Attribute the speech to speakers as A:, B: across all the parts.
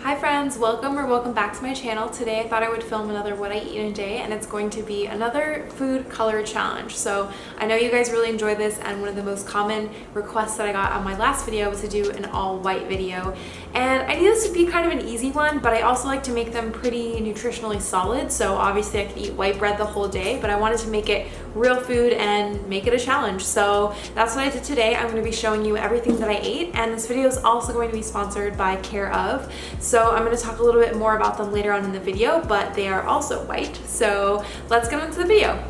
A: Hi friends, welcome back to my channel. Today I thought I would film another what I eat in a day, and it's going to be another food color challenge. So I know you guys really enjoy this, and one of the most common requests that I got on my last video was to do an all white video. And I knew this would be kind of an easy one, but I also like to make them pretty nutritionally solid. So obviously I could eat white bread the whole day, but I wanted to make it real food and make it a challenge. So that's what I did today. I'm going to be showing you everything that I ate, and this video is also going to be sponsored by Care of. So I'm going to talk a little bit more about them later on in the video, but they are also white. So let's get into the video.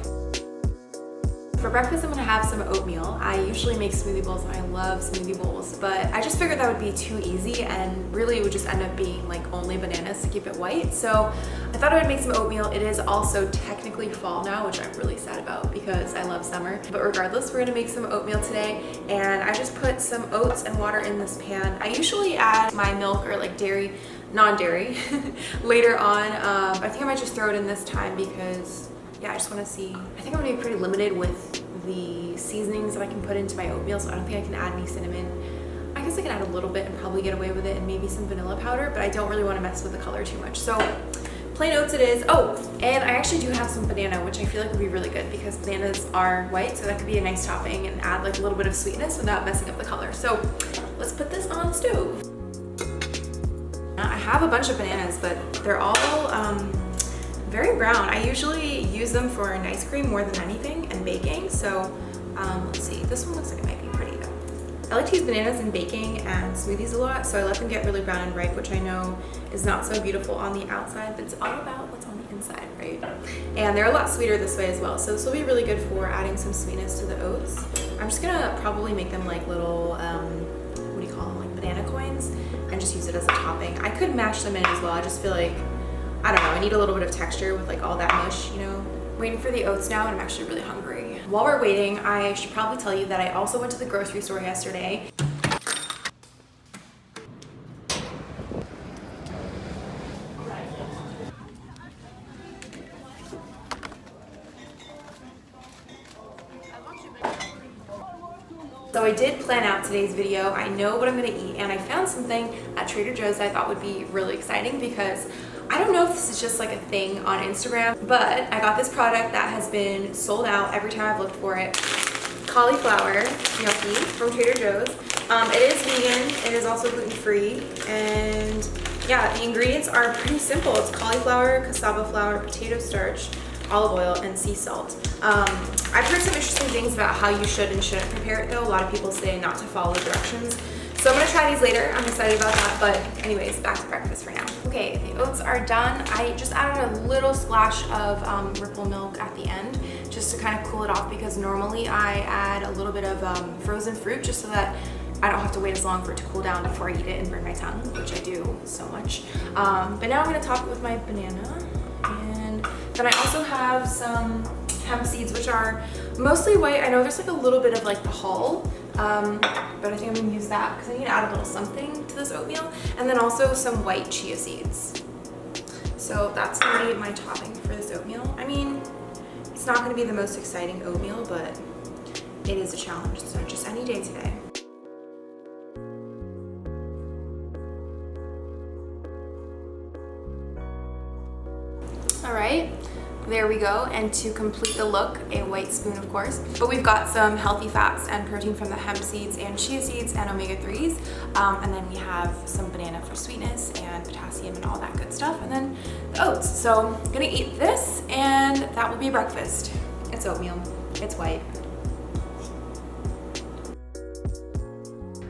A: For breakfast, I'm gonna have some oatmeal. I usually make smoothie bowls and I love smoothie bowls, but I just figured that would be too easy and really it would just end up being like only bananas to keep it white. So I thought I would make some oatmeal. It is also technically fall now, which I'm really sad about because I love summer. But regardless, we're gonna make some oatmeal today, and I just put some oats and water in this pan. I usually add my milk or like dairy, non-dairy, later on. I think I might just throw it in this time because yeah, I just want to see. I think I'm going to be pretty limited with the seasonings that I can put into my oatmeal, so I don't think I can add any cinnamon. I guess I can add a little bit and probably get away with it, and maybe some vanilla powder, but I don't really want to mess with the color too much. So plain oats it is. Oh, and I actually do have some banana, which I feel like would be really good because bananas are white, so that could be a nice topping and add like a little bit of sweetness without messing up the color. So let's put this on the stove. I have a bunch of bananas, but they're all very brown. I usually use them for an ice cream more than anything and baking. So let's see, this one looks like it might be pretty though. I like to use bananas in baking and smoothies a lot, so I let them get really brown and ripe, which I know is not so beautiful on the outside, but it's all about what's on the inside, right? And they're a lot sweeter this way as well, so this will be really good for adding some sweetness to the oats. I'm just gonna probably make them like little, what do you call them, like banana coins, and just use it as a topping. I could mash them in as well. I just feel like, I don't know, I need a little bit of texture with like all that mush, you know. Waiting for the oats now, and I'm actually really hungry. While we're waiting, I should probably tell you that I also went to the grocery store yesterday. So I did plan out today's video. I know what I'm gonna eat, and I found something at Trader Joe's that I thought would be really exciting because I don't know if this is just like a thing on Instagram, but I got this product that has been sold out every time I've looked for it. Cauliflower Gnocchi from Trader Joe's. It is vegan, it is also gluten-free, and yeah, the ingredients are pretty simple. It's cauliflower, cassava flour, potato starch, olive oil, and sea salt. I've heard some interesting things about how you should and shouldn't prepare it though. A lot of people say not to follow directions. So I'm gonna try these later. I'm excited about that, but anyways, back to breakfast for now. Okay, the oats are done. I just added a little splash of Ripple milk at the end just to kind of cool it off because normally I add a little bit of frozen fruit just so that I don't have to wait as long for it to cool down before I eat it and burn my tongue, which I do so much. But now I'm gonna top it with my banana. And then I also have some hemp seeds, which are mostly white. I know there's like a little bit of like the hull, but I think I'm gonna use that because I need to add a little something to this oatmeal. And then also some white chia seeds. So that's gonna be my topping for this oatmeal. I mean, it's not gonna be the most exciting oatmeal, but it is a challenge, so just any day today. All right. There we go, and to complete the look, a white spoon of course. But we've got some healthy fats and protein from the hemp seeds and chia seeds and omega-3s. And then we have some banana for sweetness and potassium and all that good stuff. And then the oats. So I'm gonna eat this and that will be breakfast. It's oatmeal, it's white.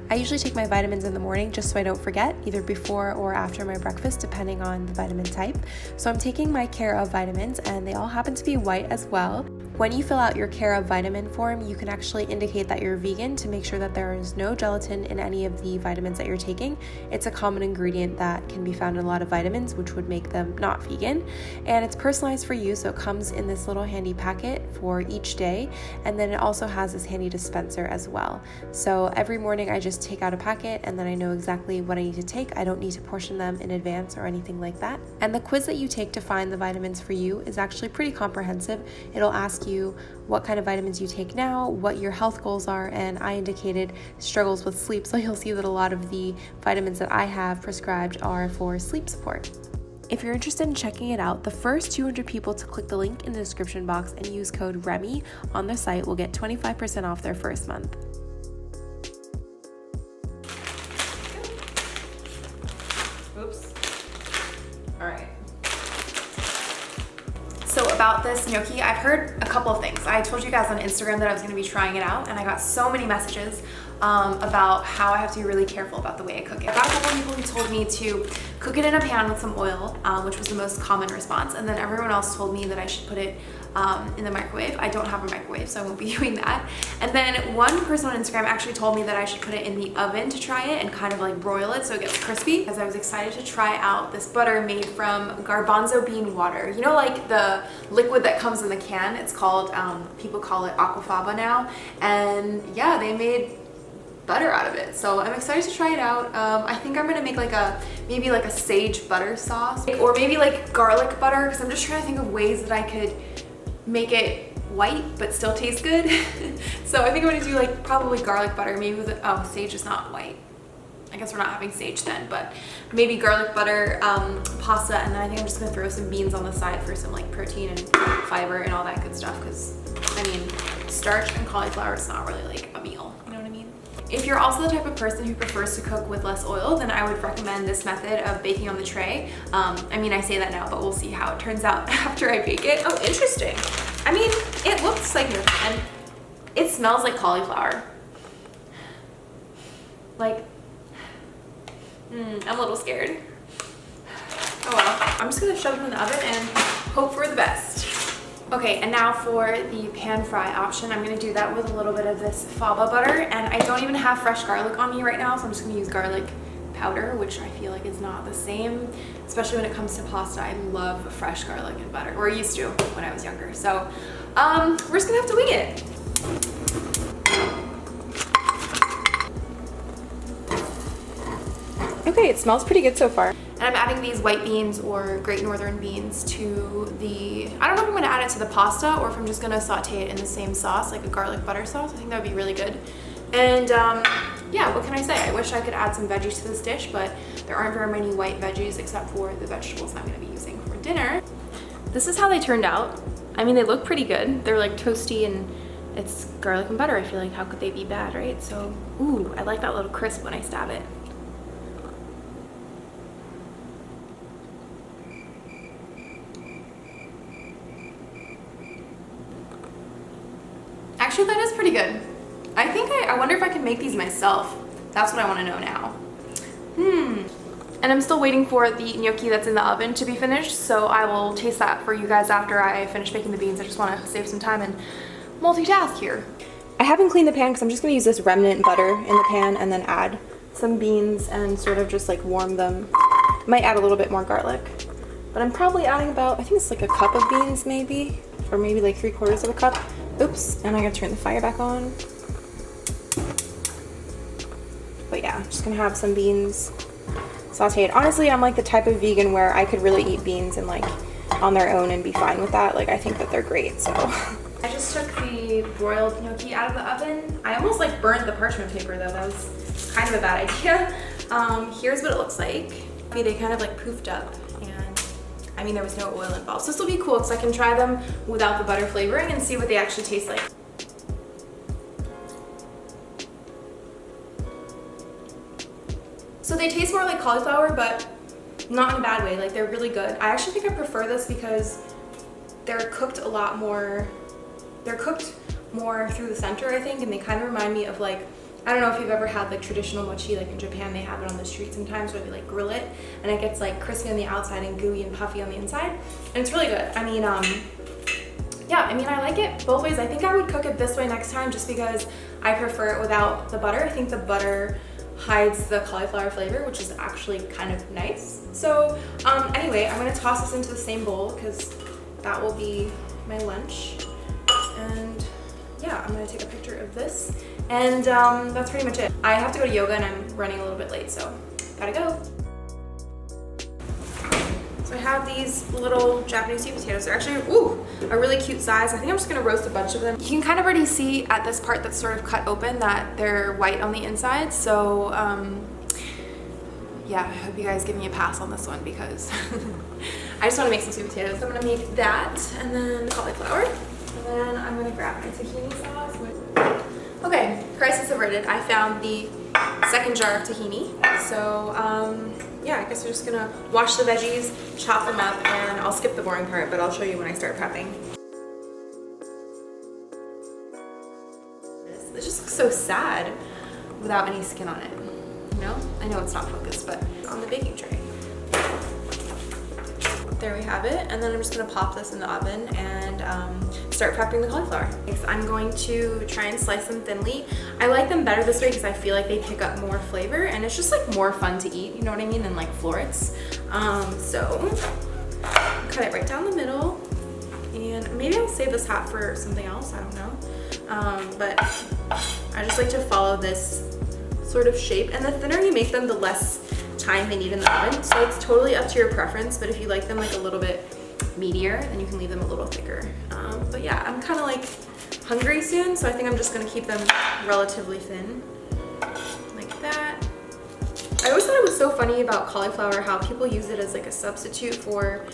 A: I usually take my vitamins in the morning just so I don't forget, either before or after my breakfast, depending on the vitamin type. So I'm taking my Care of vitamins, and they all happen to be white as well. When you fill out your Care of vitamin form, you can actually indicate that you're vegan to make sure that there is no gelatin in any of the vitamins that you're taking. It's a common ingredient that can be found in a lot of vitamins, which would make them not vegan. And it's personalized for you, so it comes in this little handy packet for each day. And then it also has this handy dispenser as well. So every morning I just take out a packet, and then I know exactly what I need to take. I don't need to portion them in advance or anything like that. And the quiz that you take to find the vitamins for you is actually pretty comprehensive. It'll ask you what kind of vitamins you take now, what your health goals are, and I indicated struggles with sleep, so you'll see that a lot of the vitamins that I have prescribed are for sleep support. If you're interested in checking it out, the first 200 people to click the link in the description box and use code REMY on their site will get 25% off their first month. Oops. All right. So about this gnocchi, I've heard a couple of things. I told you guys on Instagram that I was going to be trying it out, and I got so many messages about how I have to be really careful about the way I cook it. I got a couple of people who told me to cook it in a pan with some oil, which was the most common response, and then everyone else told me that I should put it in the microwave. I don't have a microwave, so I won't be doing that. And then one person on Instagram actually told me that I should put it in the oven to try it and kind of like broil it so it gets crispy, because I was excited to try out this butter made from garbanzo bean water. You know, like the liquid that comes in the can? It's called, people call it aquafaba now. And yeah, they made butter out of it, so I'm excited to try it out. I think I'm gonna make like maybe like a sage butter sauce, or maybe like garlic butter, because I'm just trying to think of ways that I could make it white but still taste good. So I think I'm gonna do like probably garlic butter, maybe with sage is not white. I guess we're not having sage then, but maybe garlic butter, pasta, and then I think I'm just gonna throw some beans on the side for some like protein and fiber and all that good stuff, because I mean, starch and cauliflower is not really like a meal, you know what I mean? If you're also the type of person who prefers to cook with less oil, then I would recommend this method of baking on the tray. I mean, I say that now, but we'll see how it turns out after I bake it. Oh, interesting. I mean, it looks like your pan. It smells like cauliflower. Like, I'm a little scared. Oh well. I'm just gonna shove it in the oven and hope for the best. Okay, and now for the pan fry option, I'm gonna do that with a little bit of this fava butter, and I don't even have fresh garlic on me right now, so I'm just gonna use garlic powder, which I feel like is not the same, especially when it comes to pasta. I love fresh garlic and butter, or I used to when I was younger. So we're just gonna have to wing it. Okay, it smells pretty good so far. And I'm adding these white beans or Great Northern beans to the, I don't know if I'm gonna add it to the pasta or if I'm just gonna saute it in the same sauce, like a garlic butter sauce. I think that would be really good. And yeah, what can I say? I wish I could add some veggies to this dish, but there aren't very many white veggies except for the vegetables I'm gonna be using for dinner. This is how they turned out. I mean, they look pretty good. They're like toasty and it's garlic and butter. I feel like how could they be bad, right? So, ooh, I like that little crisp when I stab it. Actually, that is pretty good. I think I wonder if I can make these myself. That's what I want to know now. And I'm still waiting for the gnocchi that's in the oven to be finished, so I will taste that for you guys after I finish making the beans. I just want to save some time and multitask here. I haven't cleaned the pan because I'm just going to use this remnant butter in the pan and then add some beans and sort of just like warm them. Might add a little bit more garlic, but I'm probably adding about, I think it's like a cup of beans maybe, or maybe like 3/4 of a cup. Oops, and I gotta turn the fire back on. But yeah, I'm just gonna have some beans sauteed. Honestly, I'm like the type of vegan where I could really eat beans and like on their own and be fine with that. Like I think that they're great, so. I just took the broiled gnocchi out of the oven. I almost like burned the parchment paper though. That was kind of a bad idea. Here's what it looks like. They kind of like poofed up, and I mean there was no oil involved. So this will be cool because I can try them without the butter flavoring and see what they actually taste like. So they taste more like cauliflower, but not in a bad way. Like they're really good. I actually think I prefer this because they're cooked a lot more. They're cooked more through the center, I think, and they kind of remind me of like, I don't know if you've ever had like traditional mochi, like in Japan they have it on the street sometimes where they like grill it and it gets like crispy on the outside and gooey and puffy on the inside. And it's really good. I mean, yeah, I mean, I like it both ways. I think I would cook it this way next time just because I prefer it without the butter. I think the butter hides the cauliflower flavor, which is actually kind of nice. So anyway, I'm gonna toss this into the same bowl because that will be my lunch. And yeah, I'm gonna take a picture of this. And that's pretty much it. I have to go to yoga and I'm running a little bit late, so gotta go. So I have these little Japanese sweet potatoes. They're actually, ooh, a really cute size. I think I'm just gonna roast a bunch of them. You can kind of already see at this part that's sort of cut open that they're white on the inside. So yeah, I hope you guys give me a pass on this one because I just wanna make some sweet potatoes. So I'm gonna make that and then cauliflower. And then I'm gonna grab my tahini sauce. Okay, crisis averted. I found the second jar of tahini. So yeah, I guess we're just gonna wash the veggies, chop them up, and I'll skip the boring part, but I'll show you when I start prepping. This just looks so sad without any skin on it, you know? I know it's not focused, but on the baking tray. There we have it, and then I'm just gonna pop this in the oven and start prepping the cauliflower. Next, I'm going to try and slice them thinly. I like them better this way because I feel like they pick up more flavor and it's just like more fun to eat, you know what I mean, than like florets. So cut it right down the middle, and maybe I'll save this half for something else, I don't know. But I just like to follow this sort of shape, and the thinner you make them, the less time they need in the oven. So it's totally up to your preference, but if you like them like a little bit meatier, then you can leave them a little thicker. But yeah, I'm kind of like hungry soon, so I think I'm just gonna keep them relatively thin, like that. I always thought it was so funny about cauliflower how people use it as like a substitute for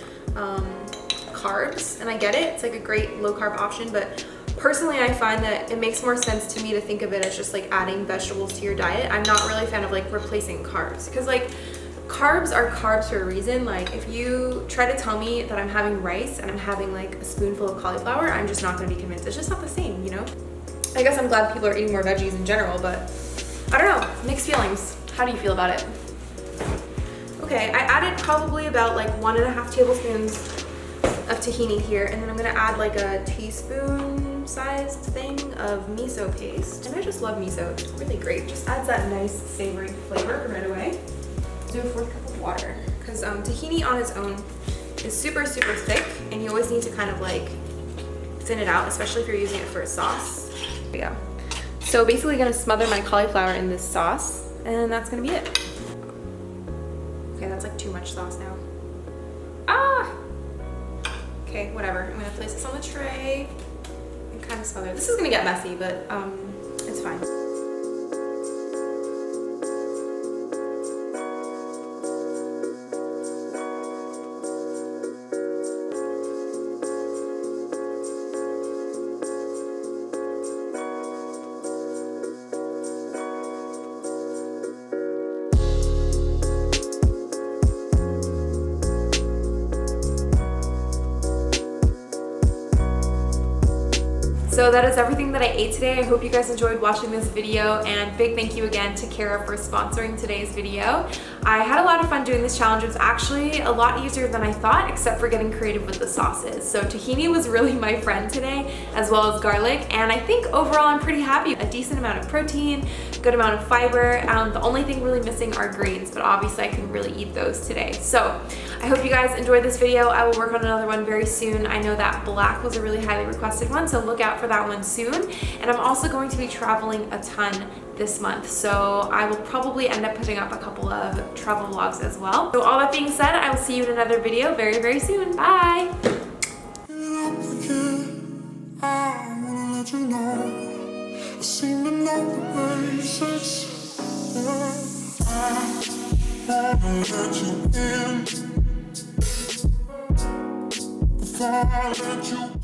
A: carbs, and I get it, it's like a great low carb option, but personally I find that it makes more sense to me to think of it as just like adding vegetables to your diet. I'm not really a fan of like replacing carbs, because like carbs are carbs for a reason. Like if you try to tell me that I'm having rice and I'm having like a spoonful of cauliflower, I'm just not going to be convinced. It's just not the same, you know? I guess I'm glad people are eating more veggies in general, but I don't know, mixed feelings. How do you feel about it? Okay, I added probably about like 1.5 tablespoons of tahini here, and then I'm gonna add like a teaspoon sized thing of miso paste. And I just love miso, it's really great. Just adds that nice savory flavor right away. Do a 4th cup of water, because tahini on its own is super, super thick, and you always need to kind of like thin it out, especially if you're using it for a sauce. There we go. So basically gonna smother my cauliflower in this sauce, and that's gonna be it. Okay, that's like too much sauce now. Ah! Okay, whatever. I'm gonna place this on the tray and kind of smother. This is gonna get messy, but it's fine. So that is everything that I ate today. I hope you guys enjoyed watching this video, and big thank you again to Kara for sponsoring today's video. I had a lot of fun doing this challenge. It was actually a lot easier than I thought, except for getting creative with the sauces. So tahini was really my friend today, as well as garlic, and I think overall I'm pretty happy. A decent amount of protein, good amount of fiber. The only thing really missing are greens, but obviously I can really eat those today. So I hope you guys enjoyed this video. I will work on another one very soon. I know that black was a really highly requested one, so look out for that one soon. And I'm also going to be traveling a ton this month, so I will probably end up putting up a couple of travel vlogs as well. So all that being said, I will see you in another video very, very soon. Bye! Before I let you